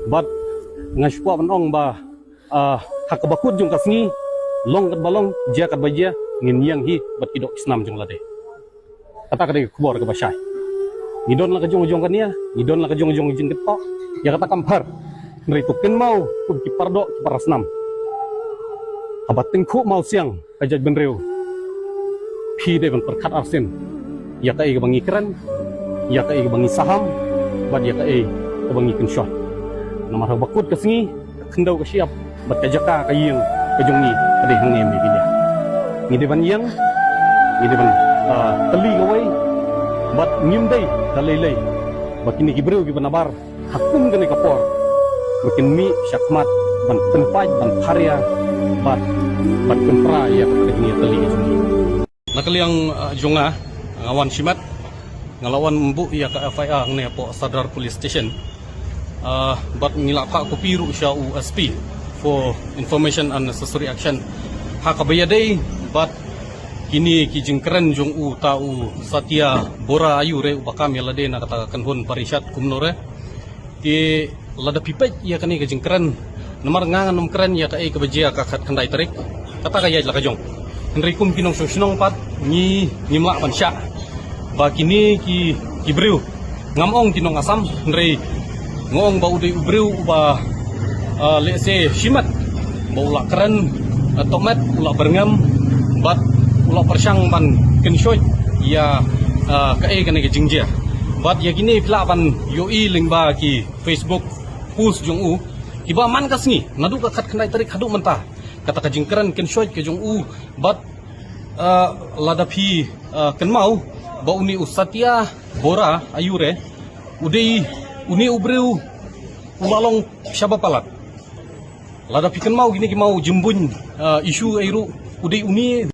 But ngashwa panong ba hakabakut jung kasngi long kat balong dia kat bajia ngin yang hi bat kidok isnam jung lade. Kata kade kubor ke basyai. Ngidon la kajong-jong kania, ngidon la kajong-jong jin ketok, ya kata kampar. Nritukin mau pun kipardo kiparasnam. Abat tengku mau siang kajaj benreu. Pi de ben perkat arsin. Ya kai bangi keren, ya kai bangi saham, bad ya kai bangi kensyot. Namar bakut kesngi, kendau ke siap, bat kajaka kayeng kajongi ade hang emi gini. Ngide ban yang, ngide ban teli gawai, bat ngimdai dalai-lai. Bakini gibreu gi banabar, hakum gani kapor. Makin mi syakmat ban tempat ban karya bat kempra ya kini teli kajongi. Nakali yang jonga ngawan simat ngelawan mbu ya ka FIA ngne po Sadar Police Station but ngilaka ko piru siya USP for information and necessary action hakabayadai but kini kijingkeren jong u tau Satya Bora ayu re ubakam yalade na kata kanhon parishat kumnore ti lada pipet ya kani kijingkeren namar ngangan keren ya kai kabajia kakat kandai tarik kata kaya laka jong Henrikum kinong sunong pat ni mak mansya bakini ki breu ngamong tinong asam nrei ngong ba uday ubreu ba lese shimat ba ula keren tomat ula berngam bat ula persyang ban kenshoy ya kae kane ke jingjia bat ya kini pilapan yoi lingba ki Facebook post jong u kiba man kasngi nadu ka khat khandai tarik hadu mentah kata ka jingkeren kenshoy ke jong u bat ladapi kenmau ba uni Satya Bora ayure udai uni ubreu umalong syaba palat lada pikan mau gini ki mau jembun isu airu udai uni